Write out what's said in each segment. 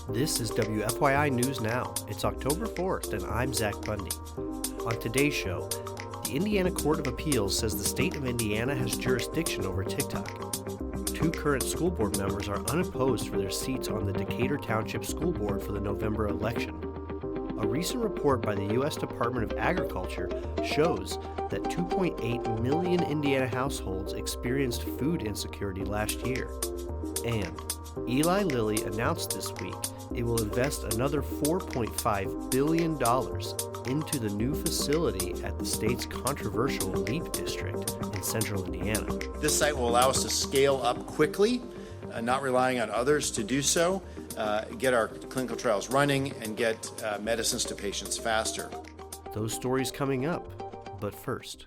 This is WFYI News Now. It's October 4th, and I'm Zach Bundy. On today's show, the Indiana Court of Appeals says the state of Indiana has jurisdiction over TikTok. 2 current school board members are unopposed for their seats on the Decatur Township School Board for the November election. A recent report by the U.S. Department of Agriculture shows that 2.8 million Indiana households experienced food insecurity last year. And Eli Lilly announced this week it will invest another $4.5 billion into the new facility at the state's controversial Leap District in central Indiana. This site will allow us to scale up quickly, not relying on others to do so, get our clinical trials running, and get medicines to patients faster. Those stories coming up, but first.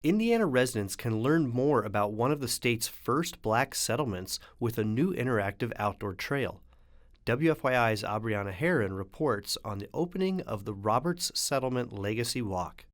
Indiana residents can learn more about one of the state's first black settlements with a new interactive outdoor trail. WFYI's Abriana Herron reports on the opening of the Roberts Settlement Legacy Walk.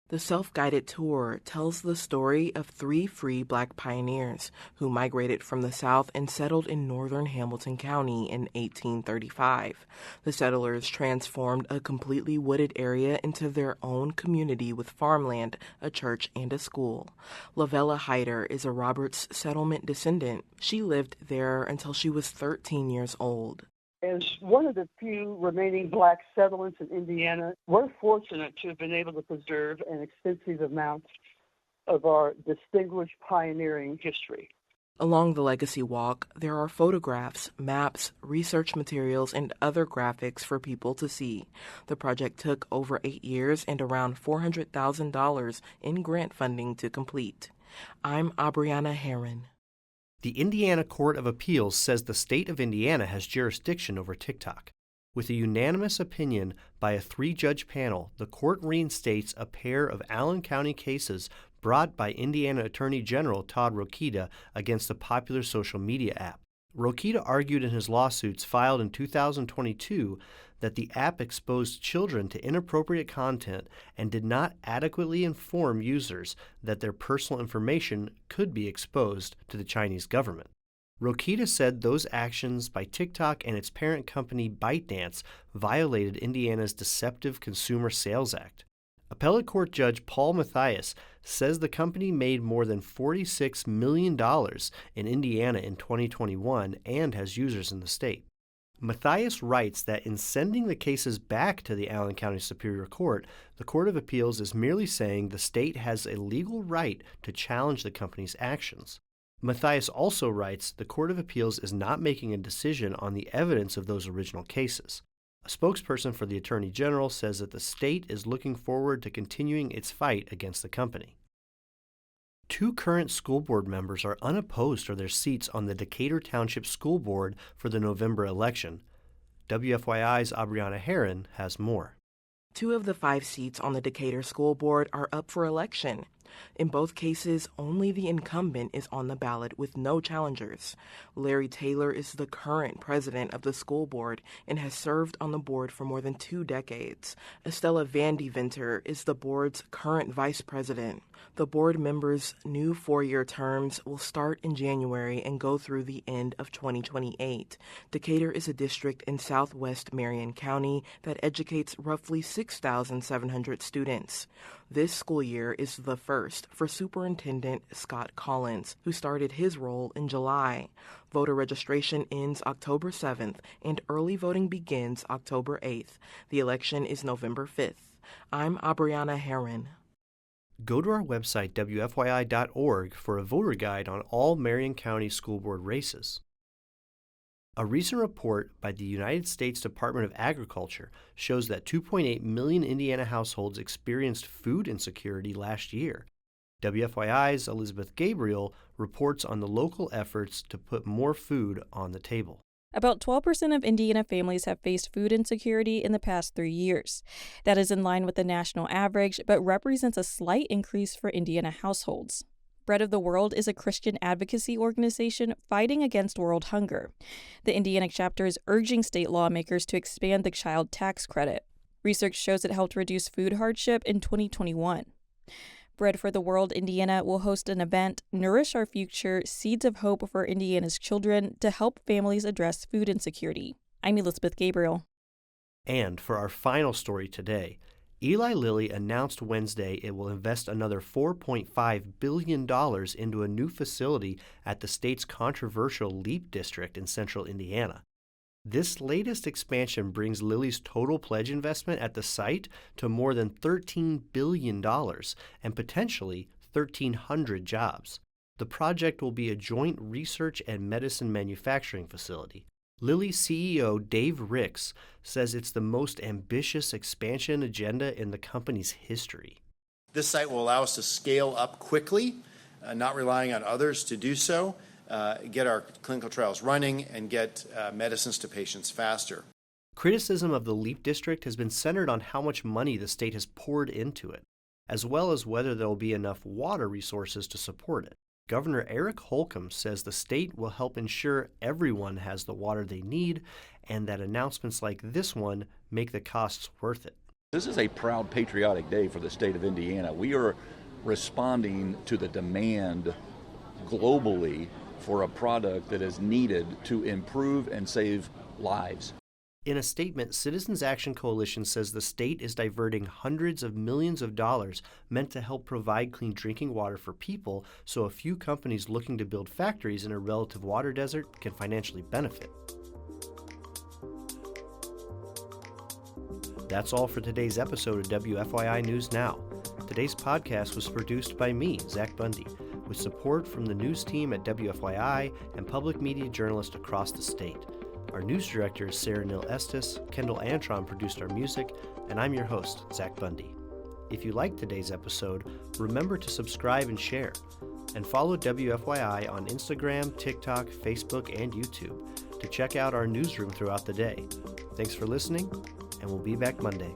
The self-guided tour tells the story of 3 free black pioneers who migrated from the South and settled in northern Hamilton County in 1835. The settlers transformed a completely wooded area into their own community with farmland, a church, and a school. Lavella Hyder is a Roberts Settlement descendant. She lived there until she was 13 years old. As one of the few remaining black settlements in Indiana, we're fortunate to have been able to preserve an extensive amount of our distinguished pioneering history. Along the Legacy Walk, there are photographs, maps, research materials, and other graphics for people to see. The project took over 8 years and around $400,000 in grant funding to complete. I'm Abriana Herron. The Indiana Court of Appeals says the state of Indiana has jurisdiction over TikTok. With a unanimous opinion by a 3-judge panel, the court reinstates a pair of Allen County cases brought by Indiana Attorney General Todd Rokita against the popular social media app. Rokita argued in his lawsuits filed in 2022 that the app exposed children to inappropriate content and did not adequately inform users that their personal information could be exposed to the Chinese government. Rokita said those actions by TikTok and its parent company ByteDance violated Indiana's Deceptive Consumer Sales Act. Appellate Court Judge Paul Mathias says the company made more than $46 million in Indiana in 2021 and has users in the state. Mathias writes that in sending the cases back to the Allen County Superior Court, the Court of Appeals is merely saying the state has a legal right to challenge the company's actions. Mathias also writes the Court of Appeals is not making a decision on the evidence of those original cases. A spokesperson for the Attorney General says that the state is looking forward to continuing its fight against the company. 2 current school board members are unopposed for their seats on the Decatur Township School Board for the November election. WFYI's Abriana Herron has more. 2 of the 5 seats on the Decatur School Board are up for election. In both cases, only the incumbent is on the ballot with no challengers. Larry Taylor is the current president of the school board and has served on the board for more than 2 decades. Estella Vandeventer is the board's current vice president. The board members' new 4-year terms will start in January and go through the end of 2028. Decatur is a district in southwest Marion County that educates roughly 6,700 students. This school year is the first for Superintendent Scott Collins, who started his role in July. Voter registration ends October 7th, and early voting begins October 8th. The election is November 5th. I'm Abriana Herron. Go to our website, WFYI.org, for a voter guide on all Marion County School Board races. A recent report by the United States Department of Agriculture shows that 2.8 million Indiana households experienced food insecurity last year. WFYI's Elizabeth Gabriel reports on the local efforts to put more food on the table. About 12% of Indiana families have faced food insecurity in the past 3 years. That is in line with the national average, but represents a slight increase for Indiana households. Bread of the World is a Christian advocacy organization fighting against world hunger. The Indiana chapter is urging state lawmakers to expand the child tax credit. Research shows it helped reduce food hardship in 2021. Bread for the World Indiana will host an event, Nourish Our Future, Seeds of Hope for Indiana's Children, to help families address food insecurity. I'm Elizabeth Gabriel. And for our final story today, Eli Lilly announced Wednesday it will invest another $4.5 billion into a new facility at the state's controversial Leap District in central Indiana. This latest expansion brings Lilly's total pledge investment at the site to more than $13 billion and potentially 1,300 jobs. The project will be a joint research and medicine manufacturing facility. Lilly CEO Dave Ricks says it's the most ambitious expansion agenda in the company's history. This site will allow us to scale up quickly, not relying on others to do so, get our clinical trials running, and get medicines to patients faster. Criticism of the Leap District has been centered on how much money the state has poured into it, as well as whether there will be enough water resources to support it. Governor Eric Holcomb says the state will help ensure everyone has the water they need and that announcements like this one make the costs worth it. This is a proud, patriotic day for the state of Indiana. We are responding to the demand globally for a product that is needed to improve and save lives. In a statement, Citizens Action Coalition says the state is diverting hundreds of millions of dollars meant to help provide clean drinking water for people so a few companies looking to build factories in a relative water desert can financially benefit. That's all for today's episode of WFYI News Now. Today's podcast was produced by me, Zach Bundy, with support from the news team at WFYI and public media journalists across the state. Our news director is Sarah Neal-Estes, Kendall Antron produced our music, and I'm your host, Zach Bundy. If you liked today's episode, remember to subscribe and share, and follow WFYI on Instagram, TikTok, Facebook, and YouTube to check out our newsroom throughout the day. Thanks for listening, and we'll be back Monday.